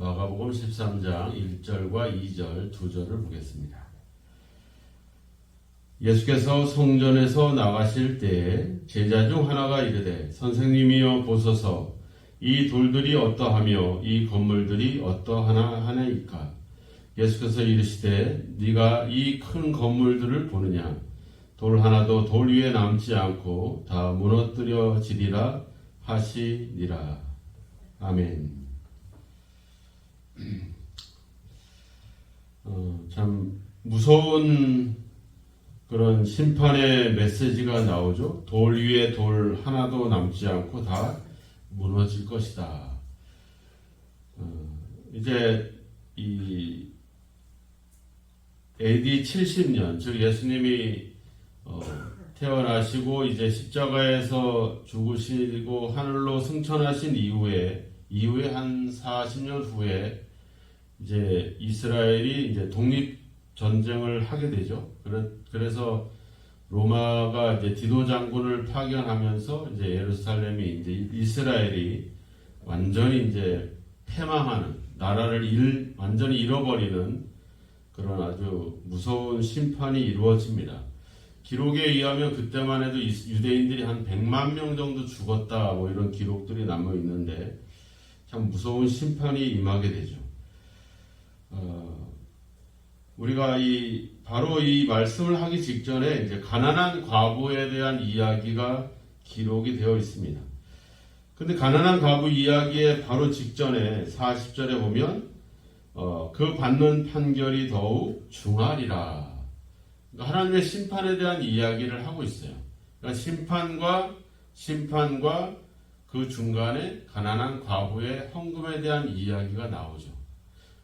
마가복음 13장 1절과 2절 두 절을 보겠습니다. 예수께서 성전에서 나가실 때에 제자 중 하나가 이르되 선생님이여 보소서 이 돌들이 어떠하며 이 건물들이 어떠하나 하나이까. 예수께서 이르시되 네가 이 큰 건물들을 보느냐. 돌 하나도 돌 위에 남지 않고 다 무너뜨려지리라 하시니라. 아멘. 참 무서운 그런 심판의 메시지가 나오죠. 돌 위에 돌 하나도 남지 않고 다 무너질 것이다. 이제 이 AD 70년, 즉 예수님이 태어나시고 이제 십자가에서 죽으시고 하늘로 승천하신 이후에 한 40년 후에 이제 이스라엘이 이제 독립 전쟁을 하게 되죠. 그래서 로마가 이제 디도 장군을 파견하면서 이제 예루살렘이 이제 이스라엘이 완전히 이제 패망하는, 나라를 완전히 잃어버리는 그런 아주 무서운 심판이 이루어집니다. 기록에 의하면 그때만 해도 유대인들이 한 100만 명 정도 죽었다, 뭐 이런 기록들이 남아 있는데 참 무서운 심판이 임하게 되죠. 우리가 바로 이 말씀을 하기 직전에 이제 가난한 과부에 대한 이야기가 기록이 되어 있습니다. 근데 가난한 과부 이야기의 바로 직전에 40절에 보면 그 받는 판결이 더욱 중하리라. 그러니까 하나님의 심판에 대한 이야기를 하고 있어요. 그러니까 심판과 그 중간에 가난한 과부의 헌금에 대한 이야기가 나오죠.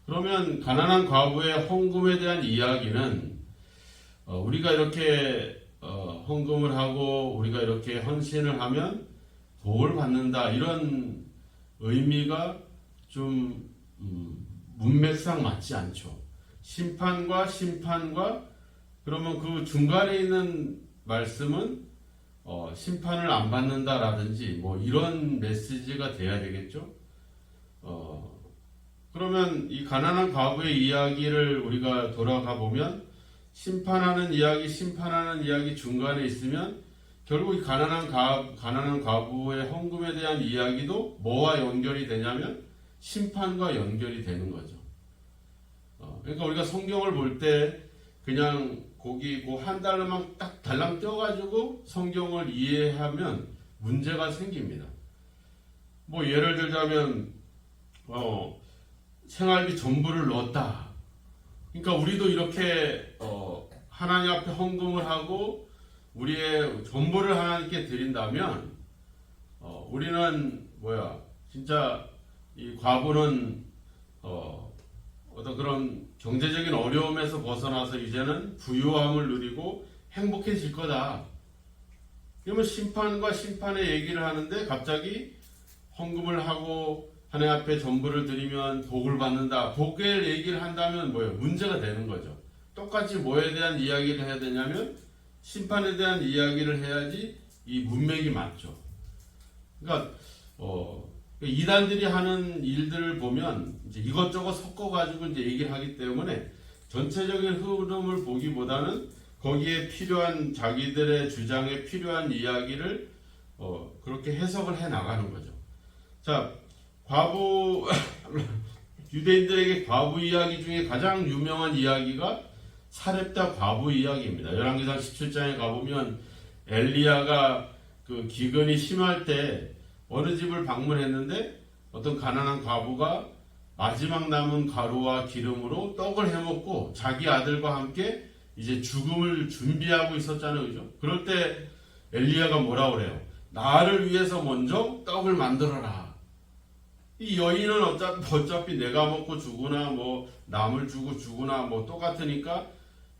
그러면 가난한 과부의 헌금에 대한 이야기는 우리가 이렇게 헌금을 하고 우리가 이렇게 헌신을 하면 복을 받는다, 이런 의미가 좀 문맥상 맞지 않죠. 심판과 그러면 그 중간에 있는 말씀은 심판을 안 받는다라든지 뭐 이런 메시지가 돼야 되겠죠. 그러면 이 가난한 과부의 이야기를 우리가 돌아가 보면 심판하는 이야기 중간에 있으면 결국 이 가난한 과부의 헌금에 대한 이야기도 뭐와 연결이 되냐면 심판과 연결이 되는 거죠. 그러니까 우리가 성경을 볼 때 그냥 거기 한 달러만 딱 달랑 떼어가지고 성경을 이해하면 문제가 생깁니다. 뭐 예를 들자면 생활비 전부를 넣었다. 그러니까 우리도 이렇게 하나님 앞에 헌금을 하고 우리의 전부를 하나님께 드린다면 우리는 진짜 이 과부는 어떤 그런 경제적인 어려움에서 벗어나서 이제는 부유함을 누리고 행복해질 거다. 그러면 심판과 심판의 얘기를 하는데 갑자기 헌금을 하고 하나님 앞에 전부를 드리면 복을 받는다, 복의 얘기를 한다면 문제가 되는 거죠. 똑같이 뭐에 대한 이야기를 해야 되냐면 심판에 대한 이야기를 해야지 이 문맥이 맞죠. 그러니까 이단들이 하는 일들을 보면 이제 이것저것 섞어가지고 이제 얘기를 하기 때문에 전체적인 흐름을 보기보다는 거기에 필요한 자기들의 주장에 필요한 이야기를 그렇게 해석을 해 나가는 거죠. 자, 유대인들에게 과부 이야기 중에 가장 유명한 이야기가 사렙다 과부 이야기입니다. 열왕기상 17장에 가보면 엘리야가 그 기근이 심할 때 어느 집을 방문했는데 어떤 가난한 과부가 마지막 남은 가루와 기름으로 떡을 해먹고 자기 아들과 함께 이제 죽음을 준비하고 있었잖아요. 그죠? 그럴 때 엘리야가 뭐라 그래요? 나를 위해서 먼저 떡을 만들어라. 이 여인은 어차피 내가 먹고 죽으나 남을 주고 죽으나 똑같으니까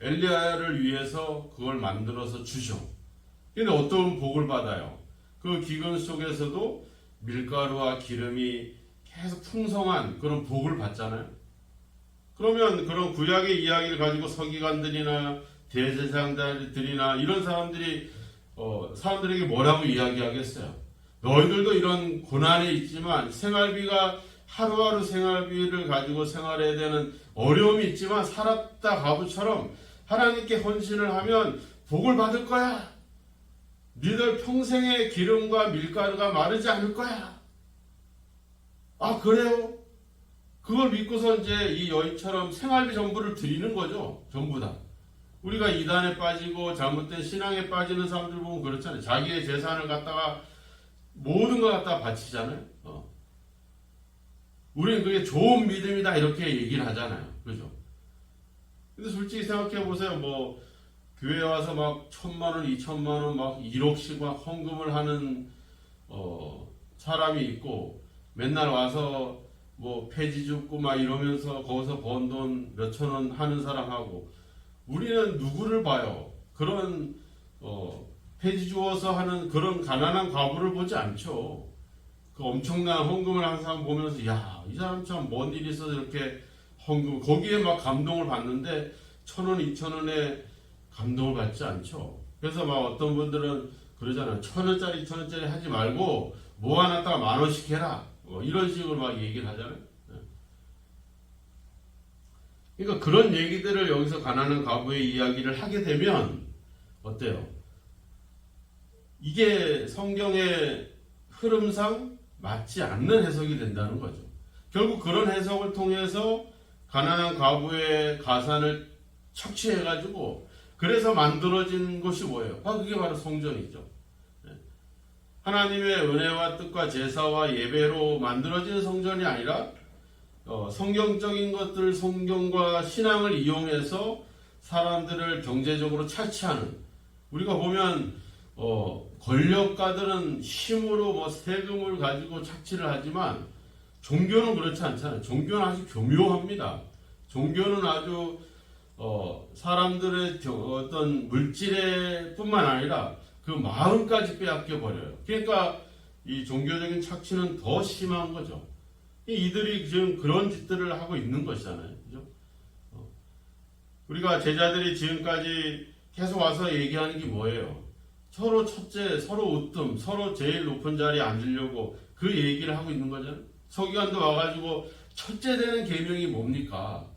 엘리야를 위해서 그걸 만들어서 주죠. 근데 어떤 복을 받아요? 그 기근 속에서도 밀가루와 기름이 계속 풍성한 그런 복을 받잖아요. 그러면 그런 구약의 이야기를 가지고 서기관들이나 대제사장들이나 이런 사람들에게 뭐라고 이야기하겠어요? 너희들도 이런 고난에 있지만 생활비가 하루하루 생활비를 가지고 생활해야 되는 어려움이 있지만 사랍다 과부처럼 하나님께 헌신을 하면 복을 받을 거야. 니들 평생의 기름과 밀가루가 마르지 않을 거야. 아, 그래요? 그걸 믿고서 이제 이 여인처럼 생활비 전부를 드리는 거죠. 전부 다. 우리가 이단에 빠지고 잘못된 신앙에 빠지는 사람들 보면 그렇잖아요. 자기의 재산을 갖다가 모든 걸 갖다가 바치잖아요. 우리는 그게 좋은 믿음이다 이렇게 얘기를 하잖아요. 그죠? 근데 솔직히 생각해 보세요. 뭐 교회 와서 막 1,000만 원, 2,000만 원, 막 1억씩 막 헌금을 하는 사람이 있고 맨날 와서 뭐 폐지 줍고 막 이러면서 거기서 번 돈 몇천 원 하는 사람하고 우리는 누구를 봐요? 그런 폐지 주어서 하는 그런 가난한 과부를 보지 않죠. 그 엄청난 헌금을 하는 사람 보면서 야, 이 사람 참 뭔 일이 있어서 이렇게 헌금 거기에 막 감동을 받는데 1,000원, 2,000원에 감동을 받지 않죠. 그래서 막 어떤 분들은 그러잖아요. 1,000원짜리 2,000원짜리 하지 말고 모아놨다가 10,000원씩 해라. 이런 식으로 막 얘기를 하잖아요. 그러니까 그런 얘기들을 여기서 가난한 과부의 이야기를 하게 되면 어때요? 이게 성경의 흐름상 맞지 않는 해석이 된다는 거죠. 결국 그런 해석을 통해서 가난한 과부의 가산을 착취해가지고 그래서 만들어진 것이 뭐예요? 그게 바로 성전이죠. 하나님의 은혜와 뜻과 제사와 예배로 만들어진 성전이 아니라 성경적인 것들, 성경과 신앙을 이용해서 사람들을 경제적으로 착취하는, 우리가 보면 권력가들은 힘으로 뭐 세금을 가지고 착취를 하지만 종교는 그렇지 않잖아요. 종교는 아주 교묘합니다. 종교는 아주 사람들의 어떤 물질의 뿐만 아니라 그 마음까지 빼앗겨 버려요. 그러니까 이 종교적인 착취는 더 심한 거죠. 이들이 지금 그런 짓들을 하고 있는 것이잖아요. 그죠? 우리가 제자들이 지금까지 계속 와서 얘기하는 게 뭐예요? 서로 첫째, 서로 으뜸, 서로 제일 높은 자리에 앉으려고 그 얘기를 하고 있는 거잖아요. 서기관도 와가지고 첫째 되는 계명이 뭡니까?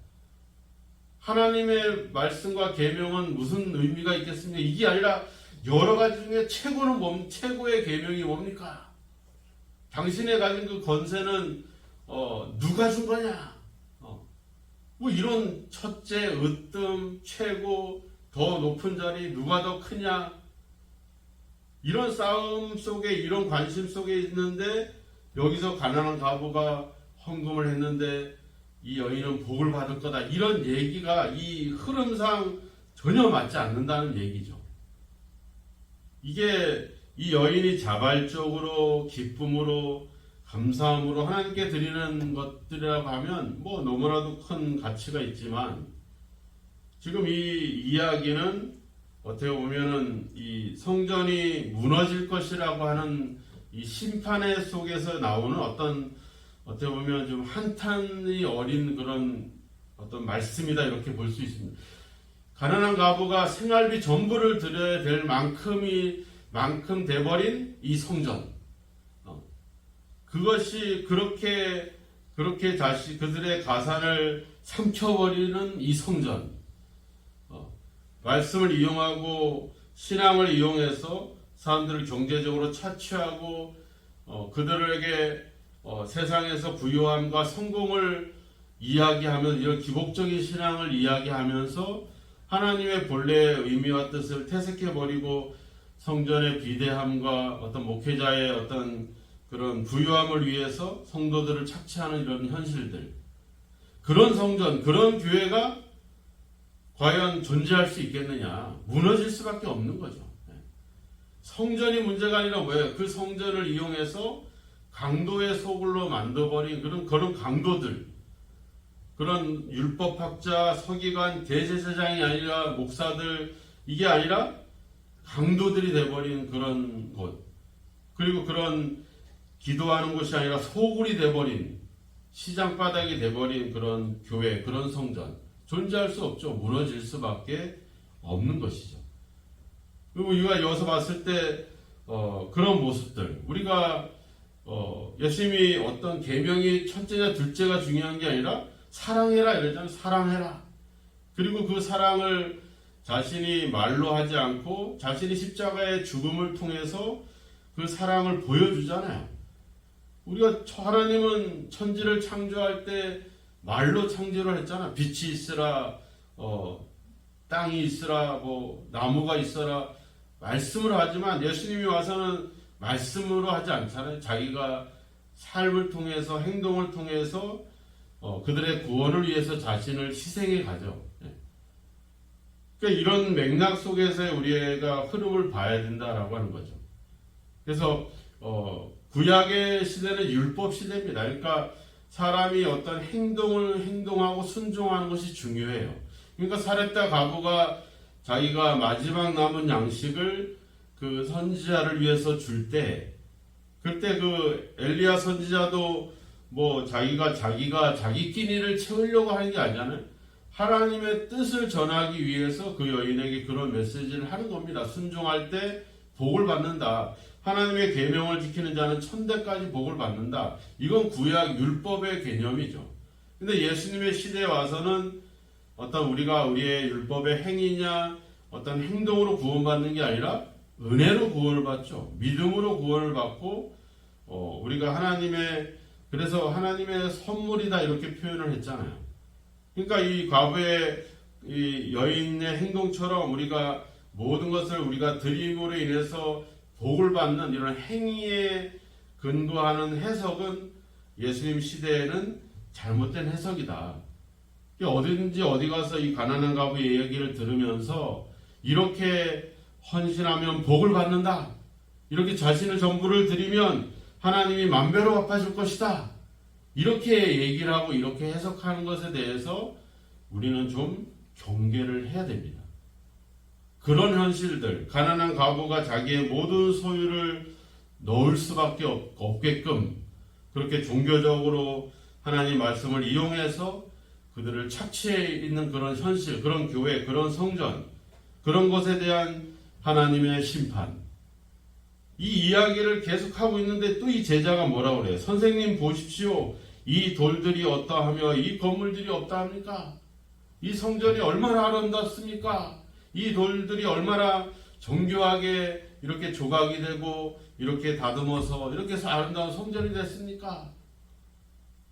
하나님의 말씀과 계명은 무슨 의미가 있겠습니까? 이게 아니라 여러 가지 중에 최고의 계명이 뭡니까? 당신의 가진 그 권세는 누가 준 거냐? 뭐 이런 첫째, 으뜸, 최고, 더 높은 자리, 누가 더 크냐? 이런 싸움 속에, 이런 관심 속에 있는데 여기서 가난한 과부가 헌금을 했는데 이 여인은 복을 받을 거다. 이런 얘기가 이 흐름상 전혀 맞지 않는다는 얘기죠. 이게 이 여인이 자발적으로 기쁨으로 감사함으로 하나님께 드리는 것들이라고 하면 뭐 너무나도 큰 가치가 있지만 지금 이 이야기는 어떻게 보면은 이 성전이 무너질 것이라고 하는 이 심판의 속에서 나오는 어떻게 보면 좀 한탄이 어린 그런 어떤 말씀이다 이렇게 볼 수 있습니다. 가난한 과부가 생활비 전부를 드려야 될 만큼 돼버린 이 성전. 그것이 그렇게 그들의 가산을 삼켜버리는 이 성전. 말씀을 이용하고 신앙을 이용해서 사람들을 경제적으로 착취하고 그들에게 세상에서 부유함과 성공을 이야기하면서 이런 기복적인 신앙을 이야기하면서 하나님의 본래의 의미와 뜻을 퇴색해버리고 성전의 비대함과 어떤 목회자의 어떤 그런 부유함을 위해서 성도들을 착취하는 이런 현실들, 그런 성전, 그런 교회가 과연 존재할 수 있겠느냐? 무너질 수밖에 없는 거죠. 성전이 문제가 아니라 왜? 그 성전을 이용해서 강도의 소굴로 만들어버린 그런 강도들, 그런 율법학자, 서기관, 대제사장이 아니라 목사들, 이게 아니라 강도들이 돼버린 그런 곳, 그리고 그런 기도하는 곳이 아니라 소굴이 돼버린, 시장바닥이 돼버린 그런 교회, 그런 성전, 존재할 수 없죠. 무너질 수밖에 없는 것이죠. 그리고 우리가 여기서 봤을 때 그런 모습들, 우리가 예수님이 어떤 계명이 첫째냐 둘째가 중요한 게 아니라 사랑해라 이러잖아요. 사랑해라. 그리고 그 사랑을 자신이 말로 하지 않고 자신이 십자가의 죽음을 통해서 그 사랑을 보여주잖아요. 우리가 하나님은 천지를 창조할 때 말로 창조를 했잖아. 빛이 있으라, 땅이 있으라, 뭐 나무가 있어라 말씀으로 하지만 예수님이 와서는 말씀으로 하지 않잖아요. 자기가 삶을 통해서 행동을 통해서 그들의 구원을 위해서 자신을 희생해 가죠. 그러니까 이런 맥락 속에서 우리가 흐름을 봐야 된다라고 하는 거죠. 그래서 구약의 시대는 율법 시대입니다. 그러니까 사람이 어떤 행동하고 순종하는 것이 중요해요. 그러니까 사렙다 과부가 자기가 마지막 남은 양식을 그 선지자를 위해서 줄 때, 그때 그 엘리야 선지자도 뭐 자기가 자기 끼니를 채우려고 하는 게 아니잖아요. 하나님의 뜻을 전하기 위해서 그 여인에게 그런 메시지를 하는 겁니다. 순종할 때 복을 받는다. 하나님의 계명을 지키는 자는 천대까지 복을 받는다. 이건 구약 율법의 개념이죠. 근데 예수님의 시대에 와서는 어떤 우리의 율법의 행위냐 어떤 행동으로 구원받는 게 아니라 은혜로 구원을 받죠. 믿음으로 구원을 받고 우리가 그래서 하나님의 선물이다 이렇게 표현을 했잖아요. 그러니까 이 과부의 이 여인의 행동처럼 우리가 모든 것을 우리가 드림으로 인해서 복을 받는 이런 행위에 근거하는 해석은 예수님 시대에는 잘못된 해석이다. 어디든지 어디 가서 이 가난한 과부의 얘기를 들으면서 이렇게 헌신하면 복을 받는다. 이렇게 자신의 전부를 드리면 하나님이 만배로 갚아줄 것이다. 이렇게 얘기를 하고 이렇게 해석하는 것에 대해서 우리는 좀 경계를 해야 됩니다. 그런 현실들, 가난한 과부가 자기의 모든 소유를 넣을 수밖에 없게끔 그렇게 종교적으로 하나님 말씀을 이용해서 그들을 착취해 있는 그런 현실, 그런 교회, 그런 성전, 그런 것에 대한 하나님의 심판. 이 이야기를 계속하고 있는데 또 이 제자가 뭐라고 그래요? 선생님 보십시오. 이 돌들이 어떠하며 이 건물들이 어떠합니까? 이 성전이 얼마나 아름답습니까? 이 돌들이 얼마나 정교하게 이렇게 조각이 되고 이렇게 다듬어서 이렇게 해서 아름다운 성전이 됐습니까?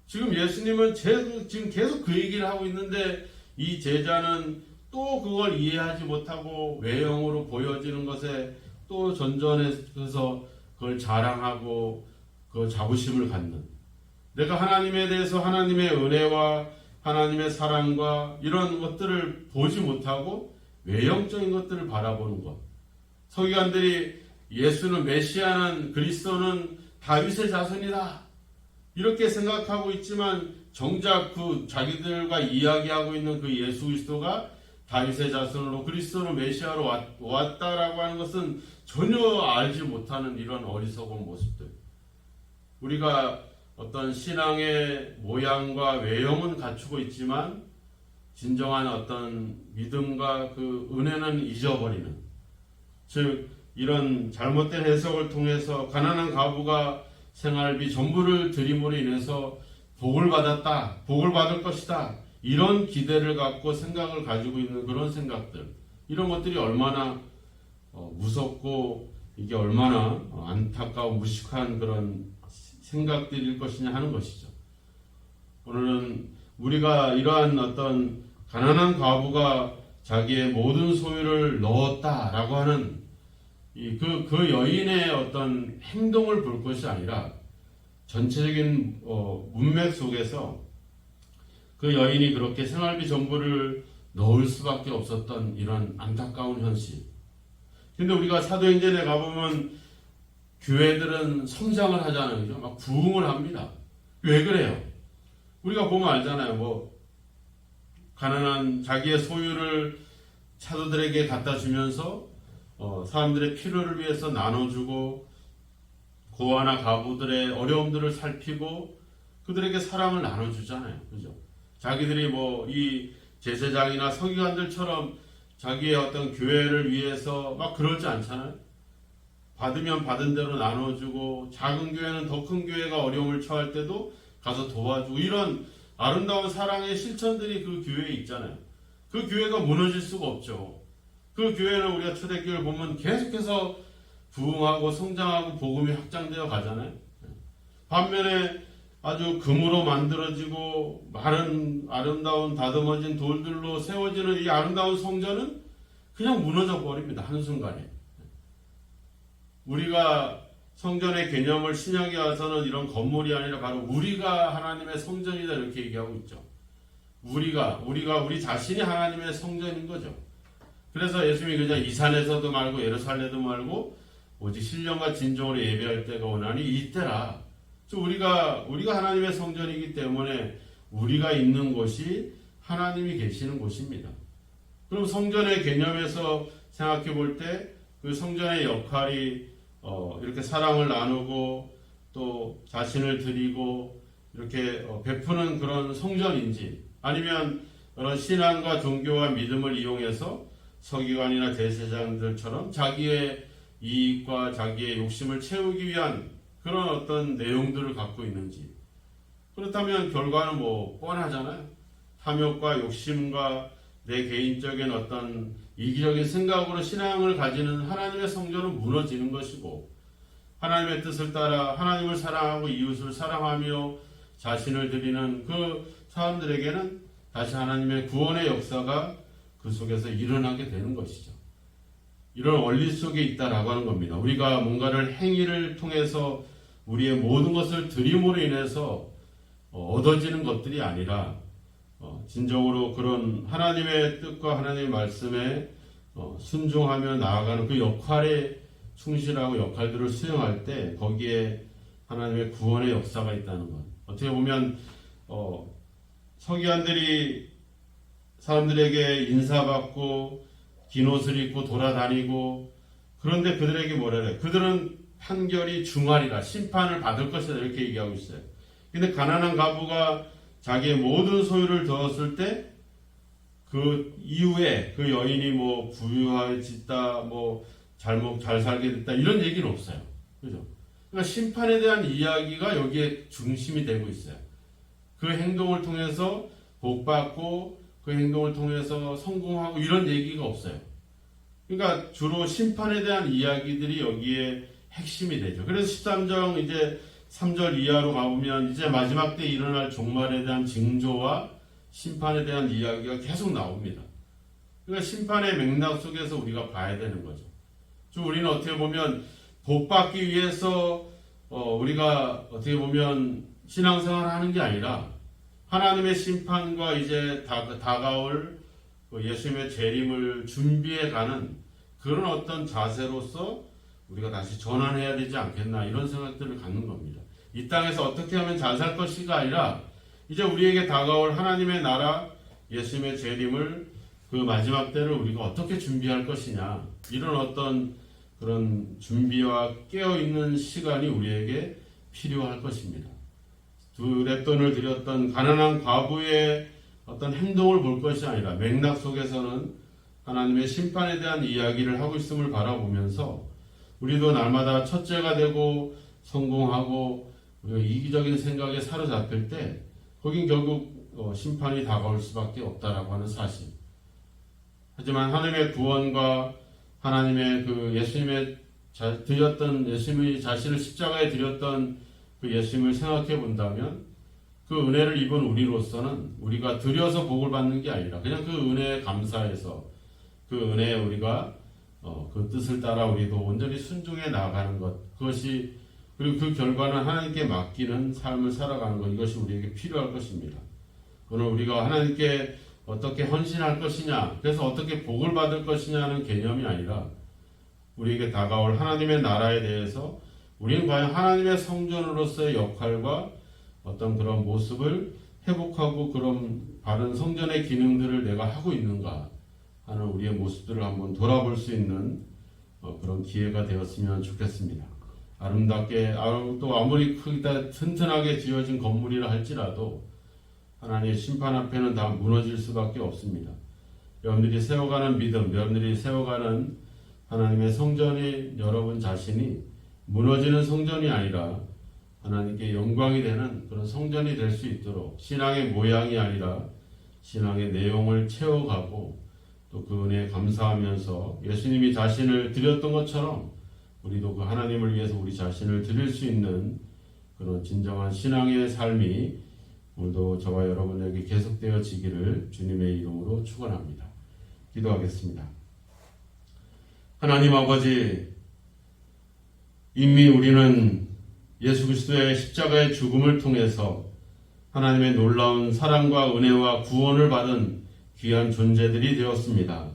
지금 예수님은 지금 계속 그 얘기를 하고 있는데 이 제자는 또 그걸 이해하지 못하고 외형으로 보여지는 것에 또 전전해서 그걸 자랑하고 그 자부심을 갖는, 내가 하나님에 대해서 하나님의 은혜와 하나님의 사랑과 이런 것들을 보지 못하고 외형적인 것들을 바라보는 것. 서기관들이 예수는 메시아는 그리스도는 다윗의 자손이다 이렇게 생각하고 있지만 정작 그 자기들과 이야기하고 있는 그 예수 그리스도가 다윗의 자손으로 그리스도는 메시아로 왔다라고 하는 것은 전혀 알지 못하는 이런 어리석은 모습들. 우리가 어떤 신앙의 모양과 외형은 갖추고 있지만 진정한 어떤 믿음과 그 은혜는 잊어버리는, 즉 이런 잘못된 해석을 통해서 가난한 과부가 생활비 전부를 드림으로 인해서 복을 받았다, 복을 받을 것이다 이런 기대를 갖고 생각을 가지고 있는 그런 생각들, 이런 것들이 얼마나 무섭고 이게 얼마나 안타까운 무식한 그런 생각들일 것이냐 하는 것이죠. 오늘은 우리가 이러한 어떤 가난한 과부가 자기의 모든 소유를 넣었다라고 하는 그 여인의 어떤 행동을 볼 것이 아니라 전체적인 문맥 속에서 그 여인이 그렇게 생활비 전부를 넣을 수밖에 없었던 이런 안타까운 현실. 근데 우리가 사도행전에 가보면 교회들은 성장을 하잖아요. 그죠? 막 부흥을 합니다. 왜 그래요? 우리가 보면 알잖아요. 뭐 가난한 자기의 소유를 사도들에게 갖다 주면서 사람들의 필요를 위해서 나눠주고 고아나 과부들의 어려움들을 살피고 그들에게 사랑을 나눠주잖아요. 그죠? 자기들이 뭐 이 제사장이나 서기관들처럼 자기의 어떤 교회를 위해서 막 그러지 않잖아요. 받으면 받은 대로 나눠주고, 작은 교회는 더 큰 교회가 어려움을 처할 때도 가서 도와주고, 이런 아름다운 사랑의 실천들이 그 교회에 있잖아요. 그 교회가 무너질 수가 없죠. 그 교회는 우리가 초대교회를 보면 계속해서 부흥하고 성장하고 복음이 확장되어 가잖아요. 반면에 아주 금으로 만들어지고 마른 아름다운 다듬어진 돌들로 세워지는 이 아름다운 성전은 그냥 무너져 버립니다. 한순간에. 우리가 성전의 개념을 신약에 와서는 이런 건물이 아니라 바로 우리가 하나님의 성전이다 이렇게 얘기하고 있죠. 우리 자신이 하나님의 성전인 거죠. 그래서 예수님이 그냥 이 산에서도 말고 예루살렘도 말고 오직 신령과 진정으로 예배할 때가 오나니 이때라. 우리가 하나님의 성전이기 때문에 우리가 있는 곳이 하나님이 계시는 곳입니다. 그럼 성전의 개념에서 생각해 볼 때 그 성전의 역할이 이렇게 사랑을 나누고 또 자신을 드리고 이렇게 베푸는 그런 성전인지, 아니면 그런 신앙과 종교와 믿음을 이용해서 서기관이나 대제사장들처럼 자기의 이익과 자기의 욕심을 채우기 위한 그런 어떤 내용들을 갖고 있는지. 그렇다면 결과는 뭐 뻔하잖아요. 탐욕과 욕심과 내 개인적인 어떤 이기적인 생각으로 신앙을 가지는 하나님의 성전은 무너지는 것이고, 하나님의 뜻을 따라 하나님을 사랑하고 이웃을 사랑하며 자신을 드리는 그 사람들에게는 다시 하나님의 구원의 역사가 그 속에서 일어나게 되는 것이죠. 이런 원리 속에 있다라고 하는 겁니다. 우리가 뭔가를 행위를 통해서 우리의 모든 것을 드림으로 인해서 얻어지는 것들이 아니라 진정으로 그런 하나님의 뜻과 하나님의 말씀에 순종하며 나아가는 그 역할에 충실하고 역할들을 수행할 때 거기에 하나님의 구원의 역사가 있다는 것. 어떻게 보면 서기관들이 사람들에게 인사받고 긴 옷을 입고 돌아다니고, 그런데 그들에게 뭐라 해요? 그들은 판결이 중하리라, 심판을 받을 것이다 이렇게 얘기하고 있어요. 근데 가난한 과부가 자기의 모든 소유를 두었을 때 그 이후에 그 여인이 뭐 부유해졌다, 뭐 잘 살게 됐다 이런 얘기는 없어요. 그죠? 그러니까 심판에 대한 이야기가 여기에 중심이 되고 있어요. 그 행동을 통해서 복받고 그 행동을 통해서 성공하고 이런 얘기가 없어요. 그러니까 주로 심판에 대한 이야기들이 여기에 핵심이 되죠. 그래서 13장 이제 3절 이하로 가보면 이제 마지막 때 일어날 종말에 대한 징조와 심판에 대한 이야기가 계속 나옵니다. 그러니까 심판의 맥락 속에서 우리가 봐야 되는 거죠. 우리는 어떻게 보면 복받기 위해서 우리가 어떻게 보면 신앙생활을 하는 게 아니라 하나님의 심판과 이제 다가올 예수님의 재림을 준비해가는 그런 어떤 자세로서 우리가 다시 전환해야 되지 않겠나 이런 생각들을 갖는 겁니다. 이 땅에서 어떻게 하면 잘 살 것이가 아니라 이제 우리에게 다가올 하나님의 나라 예수님의 재림을 그 마지막 때를 우리가 어떻게 준비할 것이냐, 이런 어떤 그런 준비와 깨어있는 시간이 우리에게 필요할 것입니다. 두렛돈을 드렸던 가난한 과부의 어떤 행동을 볼 것이 아니라 맥락 속에서는 하나님의 심판에 대한 이야기를 하고 있음을 바라보면서 우리도 날마다 첫째가 되고 성공하고 이기적인 생각에 사로잡힐 때 거긴 결국 심판이 다가올 수밖에 없다라고 하는 사실. 하지만 하나님의 구원과 하나님의 그 예수님의 예수님이 자신을 십자가에 드렸던 그 예수님을 생각해 본다면 그 은혜를 입은 우리로서는 우리가 드려서 복을 받는 게 아니라 그냥 그 은혜에 감사해서 그 은혜에 우리가 그 뜻을 따라 우리도 온전히 순종해 나가는 것, 그것이, 그리고 그 결과는 하나님께 맡기는 삶을 살아가는 것, 이것이 우리에게 필요할 것입니다. 오늘 우리가 하나님께 어떻게 헌신할 것이냐, 그래서 어떻게 복을 받을 것이냐는 개념이 아니라 우리에게 다가올 하나님의 나라에 대해서 우리는 과연 하나님의 성전으로서의 역할과 어떤 그런 모습을 회복하고 그런 바른 성전의 기능들을 내가 하고 있는가 하는 우리의 모습들을 한번 돌아볼 수 있는 그런 기회가 되었으면 좋겠습니다. 아름답게 또 아무리 크다 튼튼하게 지어진 건물이라 할지라도 하나님의 심판 앞에는 다 무너질 수밖에 없습니다. 여러분들이 세워가는 믿음, 여러분들이 세워가는 하나님의 성전이 여러분 자신이 무너지는 성전이 아니라 하나님께 영광이 되는 그런 성전이 될 수 있도록 신앙의 모양이 아니라 신앙의 내용을 채워가고 또 그 은혜에 감사하면서 예수님이 자신을 드렸던 것처럼 우리도 그 하나님을 위해서 우리 자신을 드릴 수 있는 그런 진정한 신앙의 삶이 오늘도 저와 여러분에게 계속되어지기를 주님의 이름으로 축원합니다. 기도하겠습니다. 하나님 아버지, 이미 우리는 예수 그리스도의 십자가의 죽음을 통해서 하나님의 놀라운 사랑과 은혜와 구원을 받은 귀한 존재들이 되었습니다.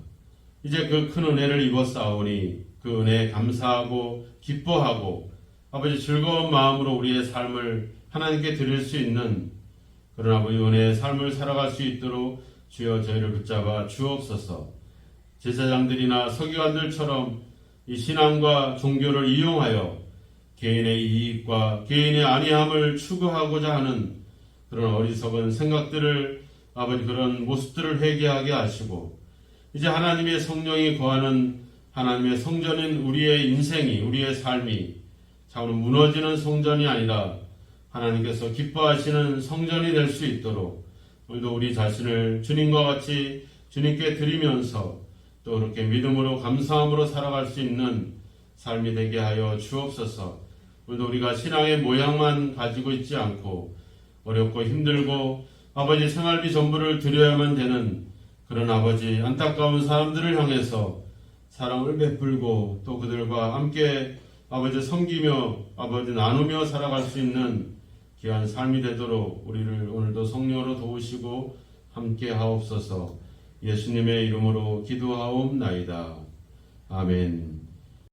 이제 그 큰 은혜를 입었사오니 그 은혜에 감사하고 기뻐하고 아버지 즐거운 마음으로 우리의 삶을 하나님께 드릴 수 있는 그런 아버지 은혜의 삶을 살아갈 수 있도록 주여 저희를 붙잡아 주옵소서. 제사장들이나 서기관들처럼 이 신앙과 종교를 이용하여 개인의 이익과 개인의 안위함을 추구하고자 하는 그런 어리석은 생각들을 아버지 그런 모습들을 회개하게 하시고 이제 하나님의 성령이 거하는 하나님의 성전인 우리의 인생이 우리의 삶이 참으로 무너지는 성전이 아니라 하나님께서 기뻐하시는 성전이 될 수 있도록 오늘도 우리 자신을 주님과 같이 주님께 드리면서 또 그렇게 믿음으로 감사함으로 살아갈 수 있는 삶이 되게 하여 주옵소서. 오늘도 우리가 신앙의 모양만 가지고 있지 않고 어렵고 힘들고 아버지 생활비 전부를 드려야만 되는 그런 아버지 안타까운 사람들을 향해서 사랑을 베풀고 또 그들과 함께 아버지 섬기며 아버지 나누며 살아갈 수 있는 귀한 삶이 되도록 우리를 오늘도 성령으로 도우시고 함께 하옵소서. 예수님의 이름으로 기도하옵나이다. 아멘.